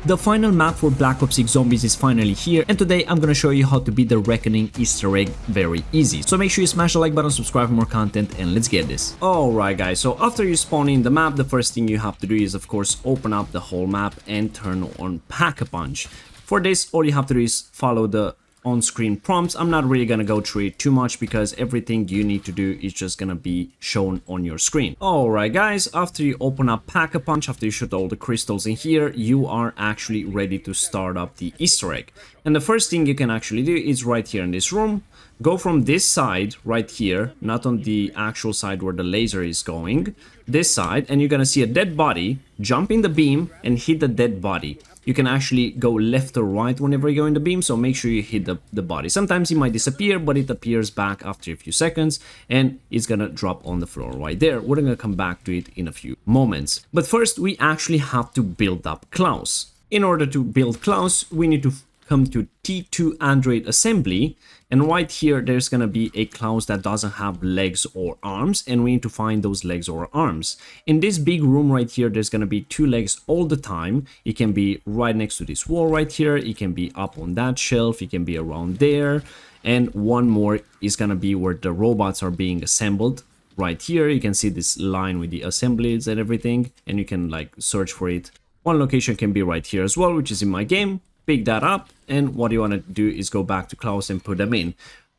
The final map for Black Ops 6 Zombies is finally here, and today I'm gonna show you how to beat the Reckoning Easter egg very easy. So make sure you smash the like button, subscribe for more content, and let's get this. Alright guys, so after you spawn in the map, the first thing you have to do is of course open up the whole map and turn on Pack-a-Punch. For this, all you have to do is follow the on-screen prompts. I'm not really gonna go through it too much because everything you need to do is just gonna be shown on your screen. Alright guys, after you open up Pack-a-Punch, after you shoot all the crystals in here, you are actually ready to start up the Easter egg. And the first thing you can actually do is right here in this room, go from this side right here, not on the actual side where the laser is going, this side, and you're gonna see a dead body, jump in the beam and hit the dead body. You can actually go left or right whenever you go in the beam, so make sure you hit the body. Sometimes it might disappear, but it appears back after a few seconds, and it's gonna drop on the floor right there. We're gonna come back to it in a few moments. But first, we actually have to build up Klaus. In order to build Klaus, we need to come to T2 Android assembly, and right here there's gonna be a Klaus that doesn't have legs or arms, and we need to find those legs or arms. In this big room right here, there's gonna be two legs all the time. It can be right next to this wall right here, it can be up on that shelf, it can be around there, and one more is gonna be where the robots are being assembled. Right here you can see this line with the assemblies and everything, and you can like search for it. One location can be right here as well, which is in my game. Pick that up, and what you want to do is go back to Klaus and put them in.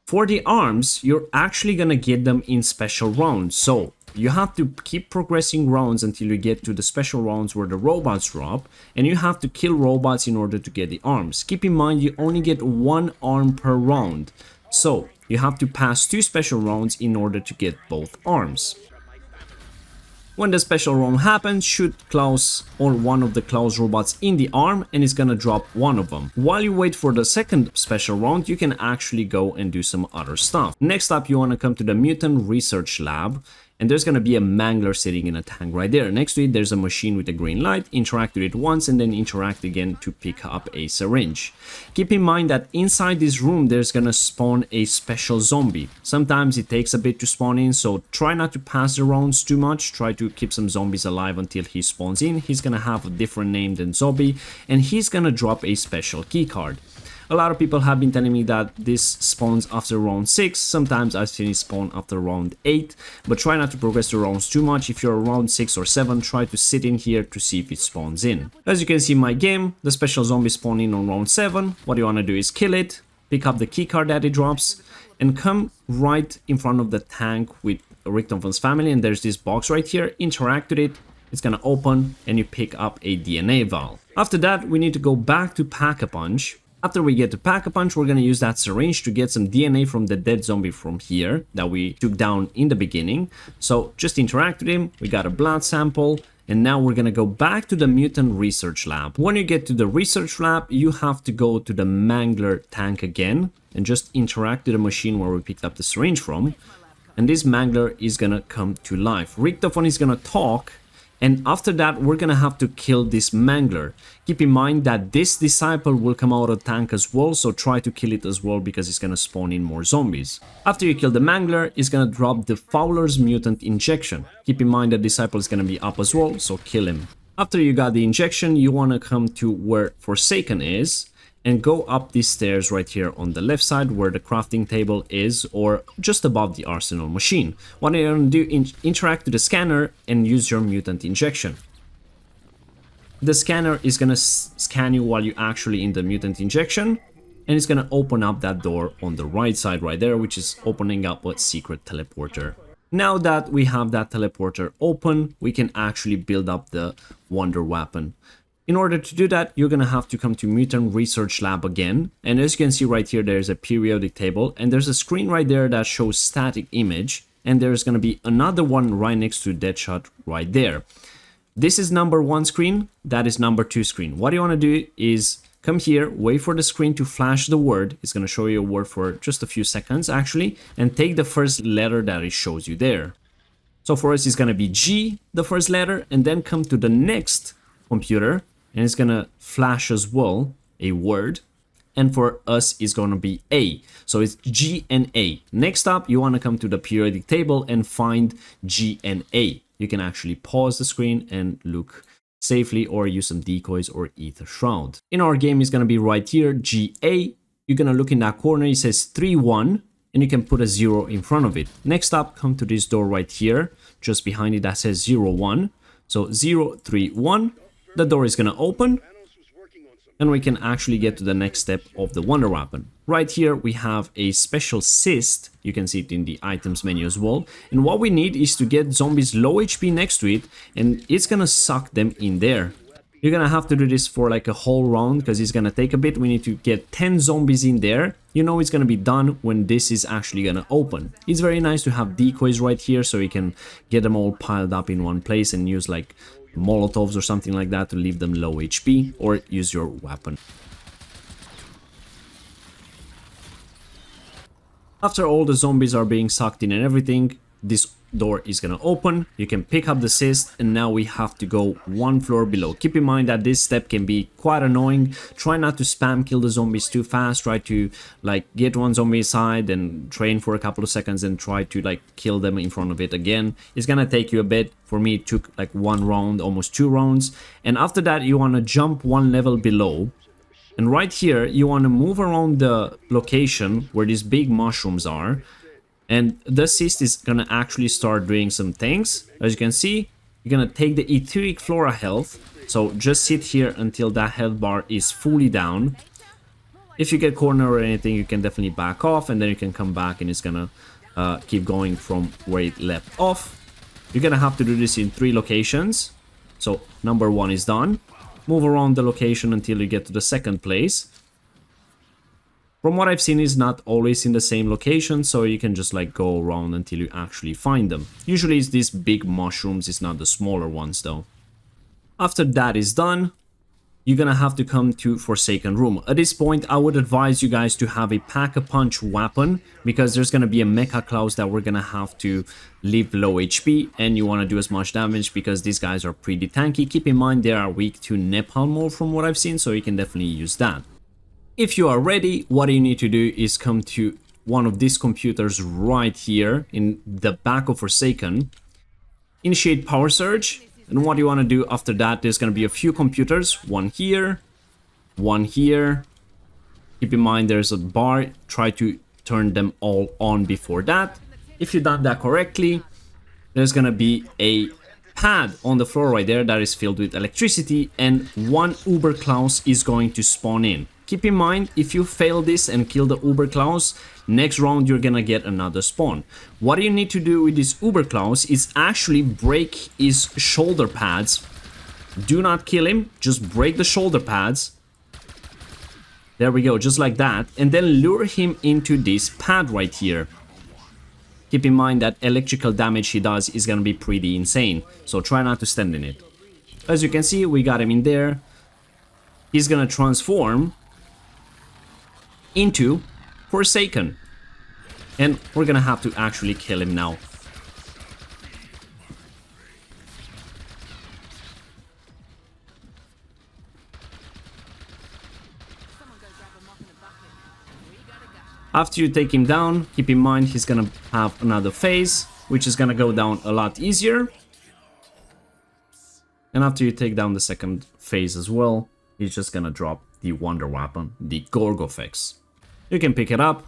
For the arms, you're actually gonna get them in special rounds, so you have to keep progressing rounds until you get to the special rounds where the robots drop, and you have to kill robots in order to get the arms. Keep in mind you only get one arm per round, so you have to pass two special rounds in order to get both arms. When the special round happens, shoot Klaus or one of the Klaus robots in the arm and it's gonna drop one of them. While you wait for the second special round, you can actually go and do some other stuff. Next up, you wanna come to the Mutant Research Lab, and there's gonna be a mangler sitting in a tank right there. Next to it, there's a machine with a green light. Interact with it once and then interact again to pick up a syringe. Keep in mind that inside this room, there's gonna spawn a special zombie. Sometimes it takes a bit to spawn in, so try not to pass the rounds too much. Try to keep some zombies alive until he spawns in. He's gonna have a different name than zombie, and he's gonna drop a special key card. A lot of people have been telling me that this spawns after round 6, sometimes I've seen it spawn after round 8, but try not to progress the rounds too much. If you're around 6 or 7, try to sit in here to see if it spawns in. As you can see in my game, the special zombie spawned in on round 7. What you want to do is kill it, pick up the keycard that it drops, and come right in front of the tank with Richtofon's family, and there's this box right here. Interact with it, it's gonna open, and you pick up a DNA vial. After that, we need to go back to Pack-a-Punch. After we get to Pack-a-Punch, we're gonna use that syringe to get some DNA from the dead zombie from here that we took down in the beginning. So just interact with him, we got a blood sample, and now we're gonna go back to the Mutant Research Lab. When you get to the Research Lab, you have to go to the Mangler tank again and just interact with the machine where we picked up the syringe from. And this Mangler is gonna come to life. Richtofon is gonna talk, and after that, we're gonna have to kill this Mangler. Keep in mind that this disciple will come out of the tank as well, so try to kill it as well because it's gonna spawn in more zombies. After you kill the Mangler, it's gonna drop the Fowler's Mutant Injection. Keep in mind that disciple is gonna be up as well, so kill him. After you got the injection, you wanna come to where Forsaken is, and go up these stairs right here on the left side where the crafting table is, or just above the arsenal machine. What you're going to do, interact with the scanner and use your mutant injection. The scanner is going to scan you while you're actually in the mutant injection, and it's going to open up that door on the right side right there, which is opening up a secret teleporter. Now that we have that teleporter open, we can actually build up the wonder weapon. In order to do that, you're gonna have to come to Mutant Research Lab again, and as you can see right here, there's a periodic table, and there's a screen right there that shows static image, and there's gonna be another one right next to Deadshot right there. This is number 1 screen, that is number 2 screen. What you wanna do is come here, wait for the screen to flash the word. It's gonna show you a word for just a few seconds actually, and take the first letter that it shows you there. So for us, it's gonna be G, the first letter, and then come to the next computer, and it's gonna flash as well a word, and for us it's gonna be A, so it's G and A. Next up, you want to come to the periodic table and find G and A. You can actually pause the screen and look safely or use some decoys or ether shroud. In our game is gonna be right here, GA. You're gonna look in that corner, it says 3-1, and you can put a 0 in front of it. Next up, come to this door right here, just behind it that says 0-1. So 0-3-1, the door is gonna open, and we can actually get to the next step of the wonder weapon. Right here we have a special cyst, you can see it in the items menu as well, and what we need is to get zombies low HP next to it, and it's gonna suck them in there. You're gonna have to do this for like a whole round because it's gonna take a bit. We need to get 10 zombies in there. You know it's gonna be done when this is actually gonna open. It's very nice to have decoys right here so you can get them all piled up in one place and use like Molotovs or something like that to leave them low HP, or use your weapon. After all the zombies are being sucked in and everything, this door is gonna open. You can pick up the cyst, and now we have to go one floor below. Keep in mind that this step can be quite annoying. Try not to spam kill the zombies too fast. Try to like get one zombie aside and train for a couple of seconds and try to like kill them in front of it again. It's gonna take you a bit. For me it took like 1 round, almost 2 rounds, and after that you want to jump 1 level below. And right here you want to move around the location where these big mushrooms are, and the cyst is gonna actually start doing some things. As you can see, you're gonna take the etheric flora health, so just sit here until that health bar is fully down. If you get cornered or anything, you can definitely back off, and then you can come back and it's gonna keep going from where it left off. You're gonna have to do this in 3 locations. So number 1 is done. Move around the location until you get to the second place. From what I've seen, is not always in the same location, so you can just like go around until you actually find them. Usually it's these big mushrooms, it's not the smaller ones though. After that is done, you're gonna have to come to Forsaken Room. At this point, I would advise you guys to have a pack-a-punch weapon, because there's gonna be a Mecha Klaus that we're gonna have to leave low HP, and you wanna do as much damage because these guys are pretty tanky. Keep in mind they are weak to Napalm Ore from what I've seen, so you can definitely use that. If you are ready, what you need to do is come to one of these computers right here in the back of Forsaken. Initiate Power Surge. And what you want to do after that, there's going to be a few computers. One here. Keep in mind there's a bar. Try to turn them all on before that. If you've done that correctly, there's going to be a pad on the floor right there that is filled with electricity, and one Uber Klaus is going to spawn in. Keep in mind, if you fail this and kill the Uber Klaus, next round you're gonna get another spawn. What you need to do with this Uber Klaus is actually break his shoulder pads. Do not kill him, just break the shoulder pads. There we go, just like that. And then lure him into this pad right here. Keep in mind that electrical damage he does is gonna be pretty insane, so try not to stand in it. As you can see, we got him in there. He's gonna transform into Forsaken, and we're gonna have to actually kill him now. After you take him down, keep in mind he's gonna have another phase, which is gonna go down a lot easier. And after you take down the second phase as well, he's just gonna drop the wonder weapon, the Gorgofex. You can pick it up,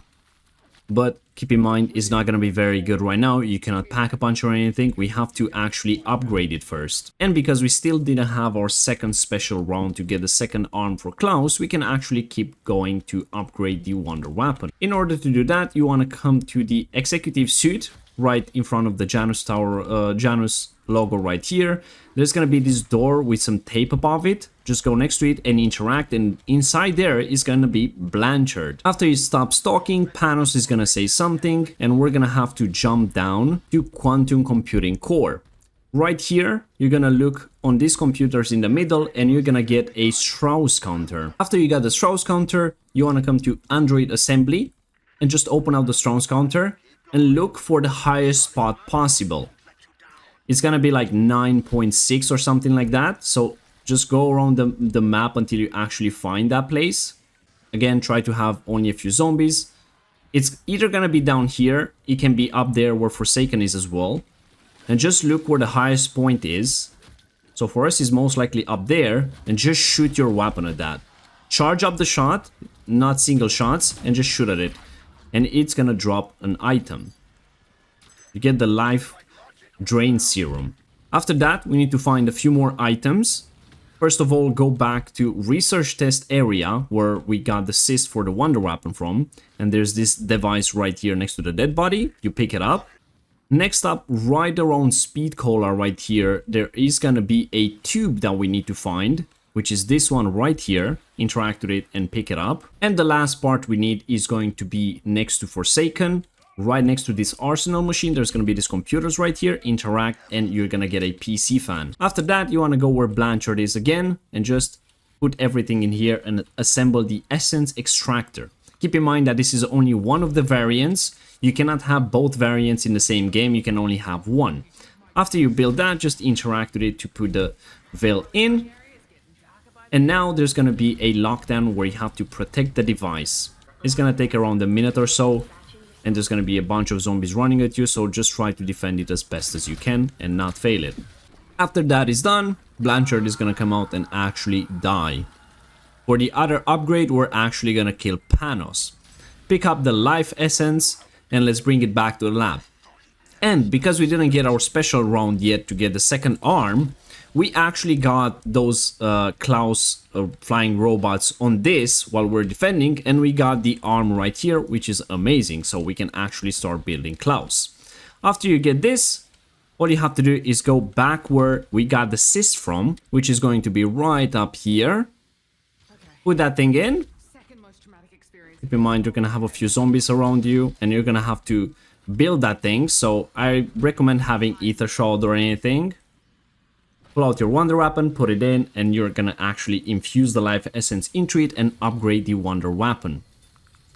but keep in mind it's not gonna be very good right now. You cannot pack a punch or anything. We have to actually upgrade it first. And because we still didn't have our second special round to get the second arm for Klaus, we can actually keep going to upgrade the wonder weapon. In order to do that, you want to come to the executive suit right in front of the Janus Tower, Janus logo right here. There's gonna be this door with some tape above it. Just go next to it and interact, and inside there is gonna be Blanchard. After you stop stalking, Panos is gonna say something, and we're gonna have to jump down to Quantum Computing Core. Right here, you're gonna look on these computers in the middle, and you're gonna get a Strauss counter. After you got the Strauss counter, you wanna come to Android Assembly, and just open up the Strauss counter, and look for the highest spot possible. It's gonna be like 9.6 or something like that, so just go around the map until you actually find that place. Again, try to have only a few zombies. It's either gonna be down here, it can be up there where Forsaken is as well. And just look where the highest point is. So for us, it's most likely up there, and just shoot your weapon at that. Charge up the shot, not single shots, and just shoot at it. And it's gonna drop an item. You get the life drain serum. After that, we need to find a few more items. First of all, go back to research test area where we got the cyst for the wonder weapon from. And there's this device right here next to the dead body. You pick it up. Next up, right around speed cola right here, there is gonna be a tube that we need to find, which is this one right here. Interact with it and pick it up. And the last part we need is going to be next to Forsaken. Right next to this arsenal machine, there's going to be these computers right here. Interact and you're going to get a PC fan. After that, you want to go where Blanchard is again and just put everything in here and assemble the essence extractor. Keep in mind that this is only one of the variants. You cannot have both variants in the same game. You can only have one. After you build that, just interact with it to put the veil in. And now there's going to be a lockdown where you have to protect the device. It's going to take around a minute or so. And there's going to be a bunch of zombies running at you, so just try to defend it as best as you can and not fail it. After that is done, Blanchard is going to come out and actually die. For the other upgrade, we're actually going to kill Panos. Pick up the life essence and let's bring it back to the lab. And because we didn't get our special round yet to get the second arm, we actually got those Klaus flying robots on this while we're defending, and we got the arm right here, which is amazing, so we can actually start building Klaus. After you get this, all you have to do is go back where we got the cyst from, which is going to be right up here. Put that thing in. Keep in mind you're gonna have a few zombies around you, and you're gonna have to build that thing, so I recommend having ether shroud or anything. Pull out your wonder weapon, put it in, and you're gonna actually infuse the life essence into it and upgrade the wonder weapon.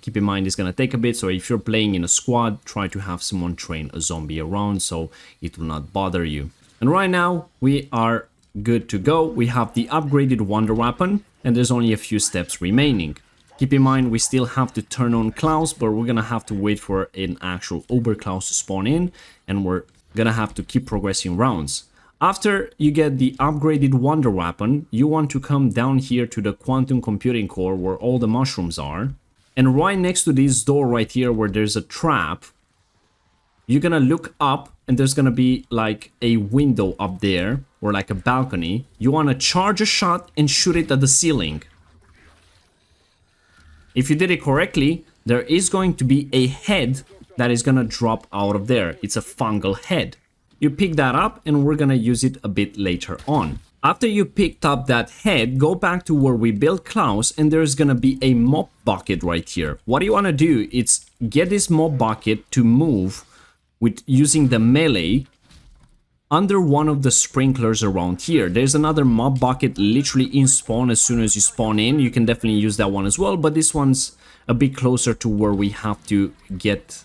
Keep in mind it's gonna take a bit, so if you're playing in a squad, try to have someone train a zombie around so it will not bother you. And right now we are good to go. We have the upgraded wonder weapon and there's only a few steps remaining. Keep in mind we still have to turn on Klaus, but we're gonna have to wait for an actual Uber Klaus to spawn in, and we're gonna have to keep progressing rounds. After you get the upgraded wonder weapon, you want to come down here to the quantum computing core where all the mushrooms are. And right next to this door right here where there's a trap, you're gonna look up and there's gonna be like a window up there or like a balcony. You wanna charge a shot and shoot it at the ceiling. If you did it correctly, there is going to be a head that is gonna drop out of there. It's a fungal head. You pick that up and we're gonna use it a bit later on. After you picked up that head, go back to where we built Klaus and there's gonna be a mop bucket right here. What you wanna do is get this mop bucket to move with using the melee under one of the sprinklers around here. There's another mop bucket literally in spawn as soon as you spawn in. You can definitely use that one as well, but this one's a bit closer to where we have to get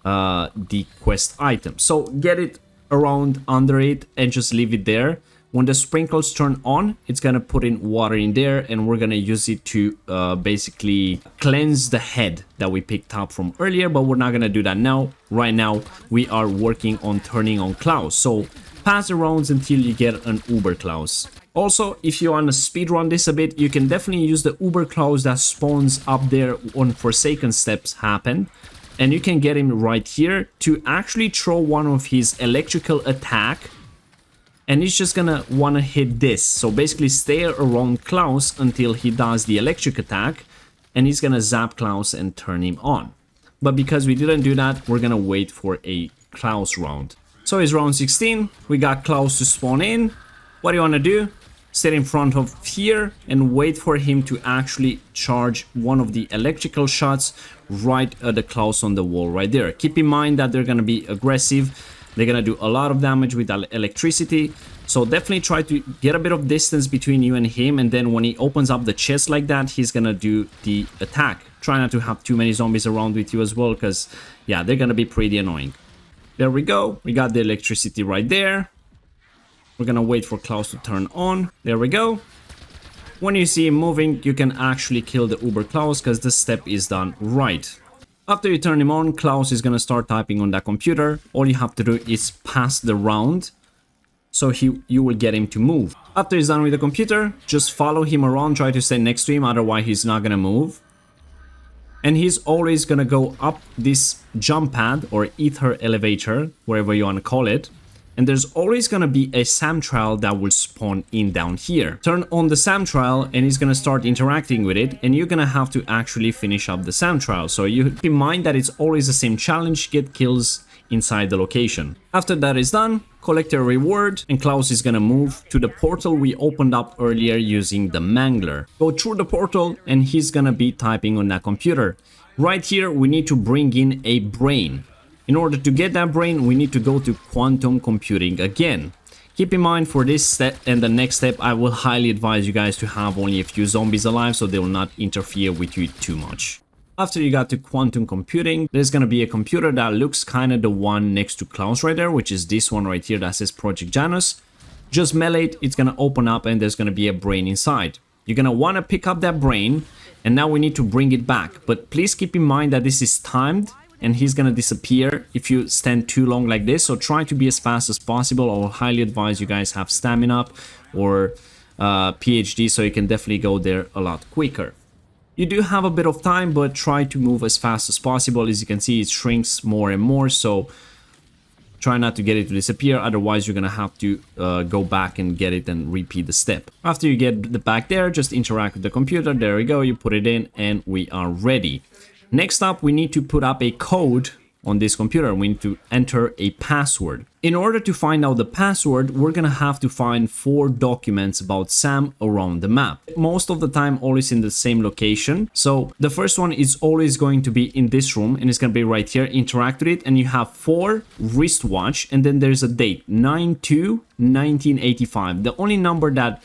the quest item. So get it around under it and just leave it there. When the sprinkles turn on, it's gonna put in water in there and we're gonna use it to basically cleanse the head that we picked up from earlier, but we're not gonna do that now. Right now we are working on turning on Klaus, so pass the rounds until you get an Uber Klaus. Also, if you want to speedrun this a bit, you can definitely use the Uber Klaus that spawns up there on Forsaken steps happen. And you can get him right here to actually throw one of his electrical attack. And he's just gonna wanna hit this. So basically stay around Klaus until he does the electric attack. And he's gonna zap Klaus and turn him on. But because we didn't do that, we're gonna wait for a Klaus round. So it's round 16. We got Klaus to spawn in. What do you wanna do? Sit in front of here and wait for him to actually charge one of the electrical shots right at the Klaus on the wall right there. Keep in mind that they're gonna be aggressive. They're gonna do a lot of damage with electricity. So definitely try to get a bit of distance between you and him. And then when he opens up the chest like that, he's gonna do the attack. Try not to have too many zombies around with you as well, because yeah, they're gonna be pretty annoying. There we go. We got the electricity right there. We're gonna wait for Klaus to turn on. There we go. When you see him moving, you can actually kill the Uber Klaus because this step is done right. After you turn him on, Klaus is gonna start typing on that computer. All you have to do is pass the round so you will get him to move. After he's done with the computer, just follow him around, try to stay next to him, otherwise he's not gonna move. And he's always gonna go up this jump pad or ether elevator, wherever you wanna call it. And there's always gonna be a SAM trial that will spawn in down here. Turn on the SAM trial and he's gonna start interacting with it, and you're gonna have to actually finish up the SAM trial. So you keep in mind that it's always the same challenge, get kills inside the location. After that is done, collect a reward, and Klaus is gonna move to the portal we opened up earlier using the Mangler. Go through the portal and he's gonna be typing on that computer. Right here we need to bring in a brain. In order to get that brain, we need to go to quantum computing again. Keep in mind, for this step and the next step, I will highly advise you guys to have only a few zombies alive so they will not interfere with you too much. After you got to quantum computing, there's gonna be a computer that looks kind of the one next to Klaus right there, which is this one right here that says Project Janus. Just melee it, it's gonna open up and there's gonna be a brain inside. You're gonna wanna pick up that brain, and now we need to bring it back. But please keep in mind that this is timed, and he's gonna disappear if you stand too long like this, so try to be as fast as possible. I will highly advise you guys have stamina up or PhD, so you can definitely go there a lot quicker. You do have a bit of time, but try to move as fast as possible. As you can see, it shrinks more and more, so try not to get it to disappear, otherwise you're gonna have to go back and get it and repeat the step. After you get the back there, just interact with the computer. There we go, you put it in and we are ready. Next up, we need to put up a code on this computer. We need to enter a password. In order to find out the password, we're gonna have to find 4 documents about Sam around the map. Most of the time, always in the same location. So the first one is always going to be in this room, and it's gonna be right here. Interact with it, and you have 4 wristwatch, and then there's a date, 9/2/1985. The only number that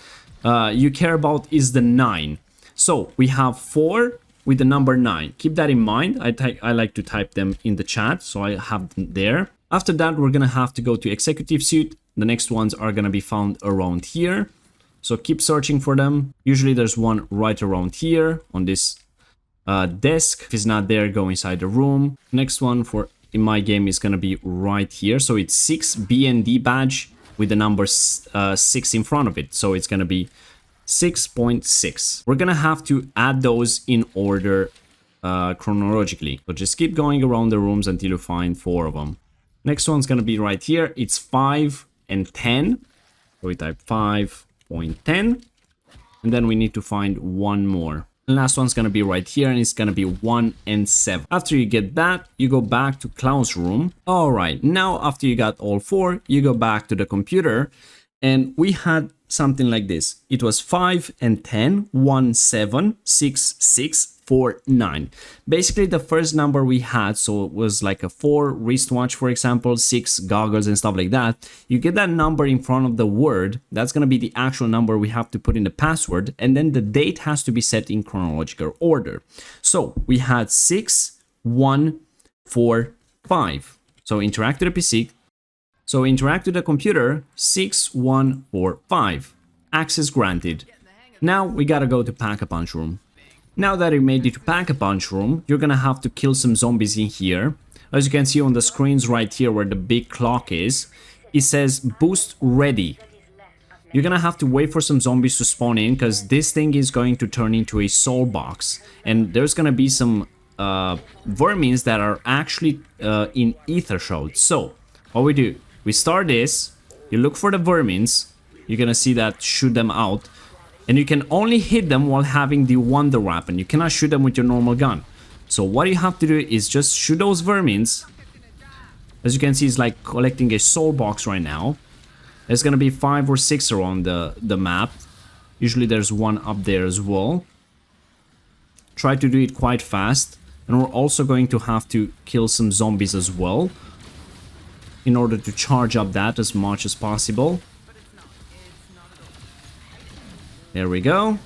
you care about is the 9. So we have 4 with the number 9. Keep that in mind. I like to type them in the chat, so I have them there. After that, we're gonna have to go to executive suite. The next ones are gonna be found around here, so keep searching for them. Usually there's one right around here on this desk. If it's not there, go inside the room. Next one for in my game is gonna be right here, so it's 6 BND badge with the number 6 in front of it, so it's gonna be 6.6. We're gonna have to add those in order chronologically, but just keep going around the rooms until you find 4 of them. Next one's gonna be right here. It's 5 and 10, so we type 5.10, and then we need to find one more. The last one's gonna be right here, and it's gonna be 1 and 7. After you get that, you go back to Klaus' room. All right, now after you got all 4, you go back to the computer, and we had something like this. It was 5 and 10, 1, 7, 6, 6, 4, 9. Basically the first number we had, so it was like a 4 wristwatch, for example, 6 goggles and stuff like that. You get that number in front of the word, that's gonna be the actual number we have to put in the password, and then the date has to be set in chronological order. So we had 6, 1, 4, 5. So interact with the PC. So interact with the computer, 6, 1, 4, 5. Access granted. Now we gotta go to Pack-a-Punch room. Now that you made it to Pack-a-Punch room, you're gonna have to kill some zombies in here. As you can see on the screens right here where the big clock is, it says boost ready. You're gonna have to wait for some zombies to spawn in, because this thing is going to turn into a soul box. And there's gonna be some vermins that are actually in ether shards. So what we do, we start this, you look for the vermins, you're gonna see that, shoot them out, and you can only hit them while having the wonder weapon. You cannot shoot them with your normal gun. So what you have to do is just shoot those vermins. As you can see, it's like collecting a soul box right now. There's gonna be 5 or 6 around the map. Usually there's one up there as well. Try to do it quite fast, and we're also going to have to kill some zombies as well, in order to charge up that as much as possible. There we go.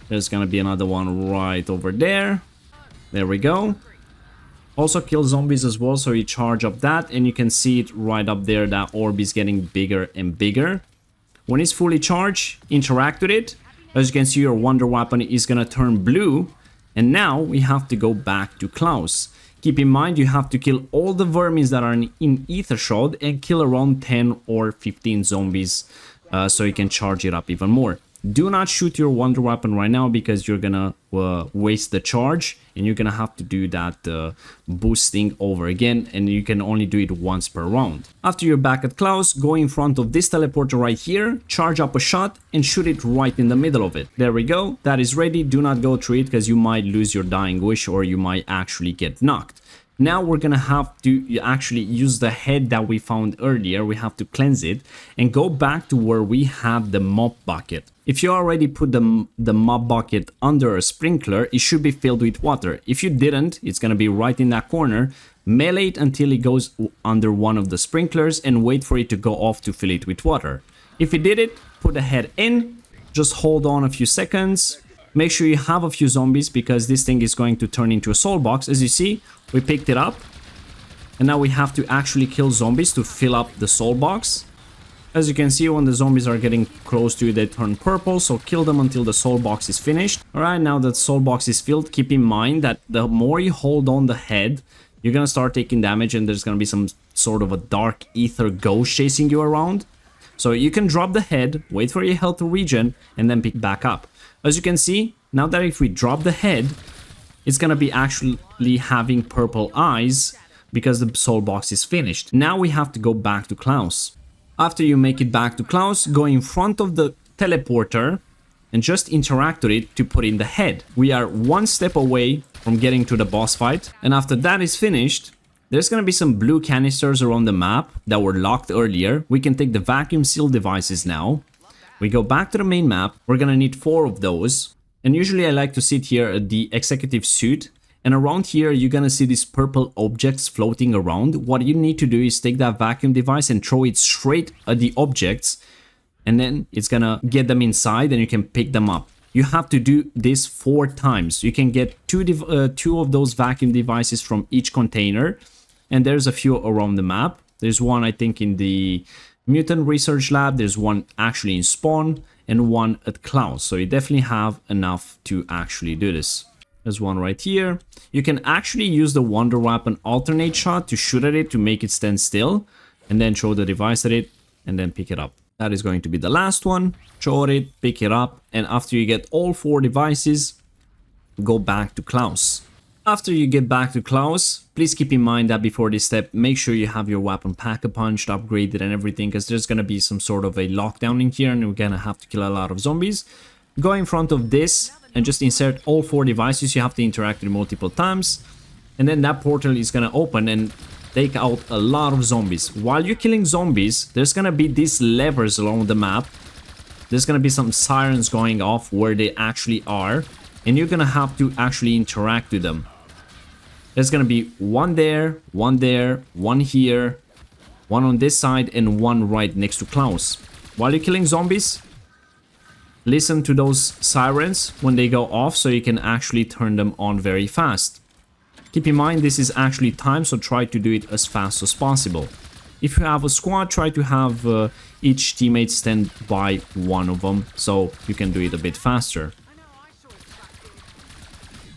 There's gonna be another one right over there. There we go. Also kill zombies as well, so you charge up that, and you can see it right up there. That orb is getting bigger and bigger. When it's fully charged, interact with it. As you can see, your wonder weapon is gonna turn blue, and now we have to go back to Klaus. Keep in mind you have to kill all the vermins that are in Ether Shroud and kill around 10 or 15 zombies so you can charge it up even more. Do not shoot your wonder weapon right now because you're gonna waste the charge and you're gonna have to do that boosting over again, and you can only do it once per round. After you're back at Klaus, go in front of this teleporter right here, charge up a shot and shoot it right in the middle of it. There we go, that is ready. Do not go through it because you might lose your dying wish or you might actually get knocked. Now we're gonna have to actually use the head that we found earlier. We have to cleanse it and go back to where we have the mop bucket. If you already put the mop bucket under a sprinkler, it should be filled with water. If you didn't, it's gonna be right in that corner. Melee it until it goes under one of the sprinklers and wait for it to go off to fill it with water. If you did it, put the head in, just hold on a few seconds. Make sure you have a few zombies because this thing is going to turn into a soul box. As you see, we picked it up and now we have to actually kill zombies to fill up the soul box. As you can see, when the zombies are getting close to you, they turn purple, so kill them until the soul box is finished. Alright, now that soul box is filled, keep in mind that the more you hold on the head, you're gonna start taking damage and there's gonna be some sort of a dark ether ghost chasing you around. So you can drop the head, wait for your health to regen, and then pick back up. As you can see, now that if we drop the head, it's gonna be actually having purple eyes because the soul box is finished. Now we have to go back to Klaus. After you make it back to Klaus, go in front of the teleporter and just interact with it to put in the head. We are one step away from getting to the boss fight, and after that is finished, there's gonna be some blue canisters around the map that were locked earlier. We can take the vacuum seal devices now. We go back to the main map. We're gonna need 4 of those. And usually I like to sit here at the executive suite. And around here, you're gonna see these purple objects floating around. What you need to do is take that vacuum device and throw it straight at the objects. And then it's gonna get them inside and you can pick them up. You have to do this 4 times. You can get two of those vacuum devices from each container. And there's a few around the map. There's one, I think, in the Mutant Research Lab. There's one actually in Spawn and one at Klaus. So you definitely have enough to actually do this. There's one right here. You can actually use the Wonder Weapon alternate shot to shoot at it to make it stand still. And then throw the device at it and then pick it up. That is going to be the last one. Throw it, pick it up. And after you get all 4 devices, go back to Klaus. After you get back to Klaus, please keep in mind that before this step, make sure you have your weapon pack-a-punched, upgraded and everything, because there's going to be some sort of a lockdown in here and we're going to have to kill a lot of zombies. Go in front of this and just insert all 4 devices. You have to interact with multiple times. And then that portal is going to open and take out a lot of zombies. While you're killing zombies, there's going to be these levers along the map. There's going to be some sirens going off where they actually are. And you're going to have to actually interact with them. There's going to be one there, one here, one on this side, and one right next to Klaus. While you're killing zombies, listen to those sirens when they go off so you can actually turn them on very fast. Keep in mind this is actually timed, so try to do it as fast as possible. If you have a squad, try to have each teammate stand by one of them so you can do it a bit faster.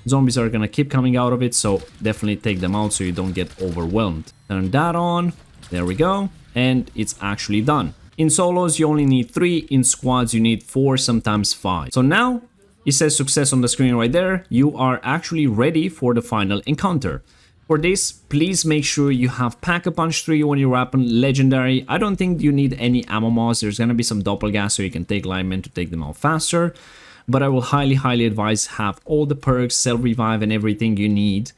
Zombies are gonna keep coming out of it, so definitely take them out so you don't get overwhelmed. Turn that on, there we go, and it's actually done. In solos you only need 3, in squads you need 4, sometimes 5. So now it says success on the screen right there. You are actually ready for the final encounter. For this, please make sure you have Pack-a-Punch 3 when you're weapon legendary. I don't think you need any ammo mods. There's gonna be some doppelgas so you can take linemen to take them out faster. But I will highly advise have all the perks, self-revive and everything you need,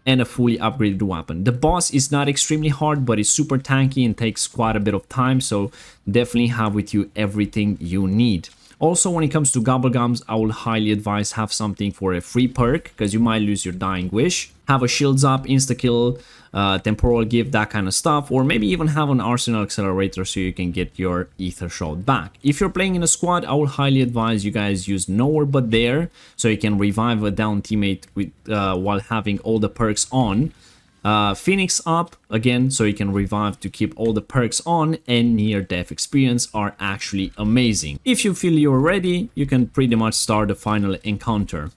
and a fully upgraded weapon. The boss is not extremely hard, but it's super tanky and takes quite a bit of time, so definitely have with you everything you need. Also, when it comes to Gobblegums, I will highly advise have something for a free perk, because you might lose your dying wish. Have a shields up, insta-kill, temporal gift, that kind of stuff, or maybe even have an arsenal accelerator so you can get your ether shot back. If you're playing in a squad, I will highly advise you guys use nowhere but there, so you can revive a down teammate with, while having all the perks on. Phoenix up again, so you can revive to keep all the perks on, and near death experience are actually amazing. If you feel you're ready, you can pretty much start the final encounter.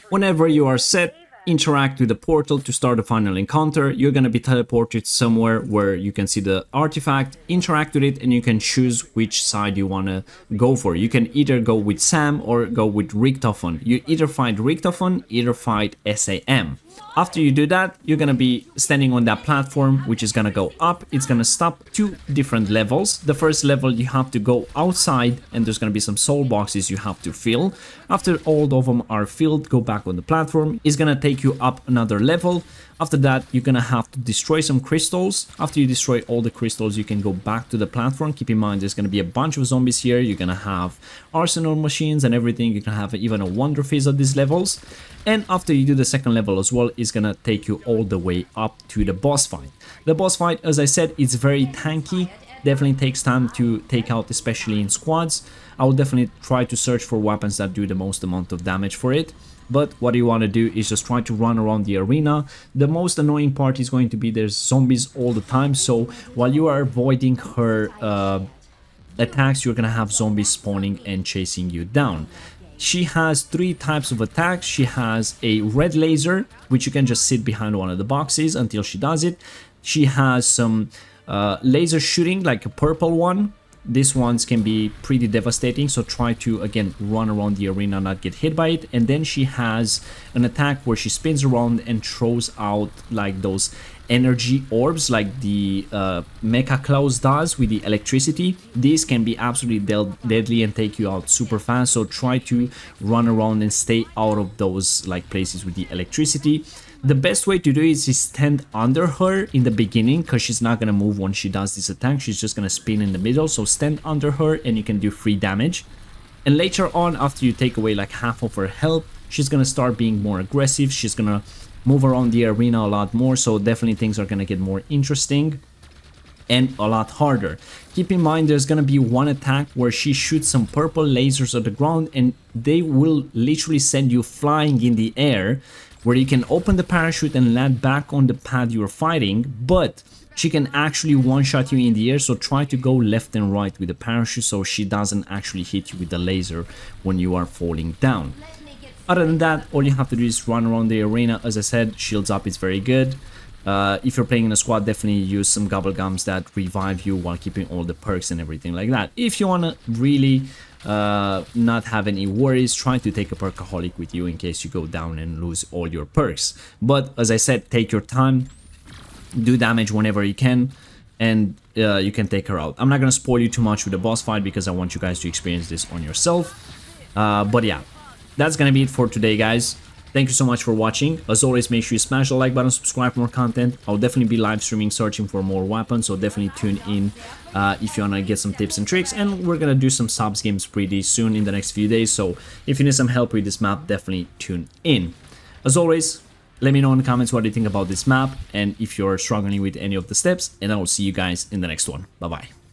Whenever you are set, interact with the portal to start the final encounter. You're gonna be teleported somewhere where you can see the artifact, interact with it, and you can choose which side you wanna go for. You can either go with Sam or go with Richtofen. You either fight Richtofen, either fight SAM. After you do that, you're gonna be standing on that platform, which is gonna go up. It's gonna stop 2 different levels. The first level, you have to go outside and there's gonna be some soul boxes you have to fill. After all of them are filled, go back on the platform. It's gonna take you up another level. After that, you're gonna have to destroy some crystals. After you destroy all the crystals, you can go back to the platform. Keep in mind, there's gonna be a bunch of zombies here. You're gonna have arsenal machines and everything. You're gonna have even a wonder phase at these levels. And after you do the second level as well, it's gonna take you all the way up to the boss fight. The boss fight, as I said, it's very tanky. Definitely takes time to take out, especially in squads. I will definitely try to search for weapons that do the most amount of damage for it. But what you want to do is just try to run around the arena. The most annoying part is going to be there's zombies all the time. So while you are avoiding her attacks, you're gonna have zombies spawning and chasing you down. She has 3 types of attacks. She has a red laser, which you can just sit behind one of the boxes until she does it. She has some laser shooting, like a purple one. These ones can be pretty devastating, so try to again run around the arena, not get hit by it. And then she has an attack where she spins around and throws out like those energy orbs, like the Mecha Klaus does with the electricity. These can be absolutely deadly and take you out super fast, so try to run around and stay out of those like places with the electricity. The best way to do it is stand under her in the beginning, because she's not going to move when she does this attack. She's just going to spin in the middle, so stand under her and you can do free damage. And later on, after you take away like half of her health, she's going to start being more aggressive. She's going to move around the arena a lot more, so definitely things are going to get more interesting and a lot harder. Keep in mind, there's going to be one attack where she shoots some purple lasers at the ground and they will literally send you flying in the air, where you can open the parachute and land back on the pad you're fighting, but she can actually one-shot you in the air, so try to go left and right with the parachute so she doesn't actually hit you with the laser when you are falling down. Other than that, all you have to do is run around the arena. As I said, shields up is very good. If you're playing in a squad, definitely use some gobble gums that revive you while keeping all the perks and everything like that. If you want to really not have any worries, try to take a perkaholic with you in case you go down and lose all your perks. But as I said, take your time, do damage whenever you can, and you can take her out. I'm not going to spoil you too much with the boss fight because I want you guys to experience this on yourself. But yeah, that's going to be it for today, guys. Thank you so much for watching. As always, make sure you smash the like button, subscribe for more content. I'll definitely be live streaming, searching for more weapons, so definitely tune in if you want to get some tips and tricks. And we're going to do some subs games pretty soon in the next few days, so if you need some help with this map, definitely tune in. As always, let me know in the comments what you think about this map and if you're struggling with any of the steps, and I will see you guys in the next one. Bye-bye.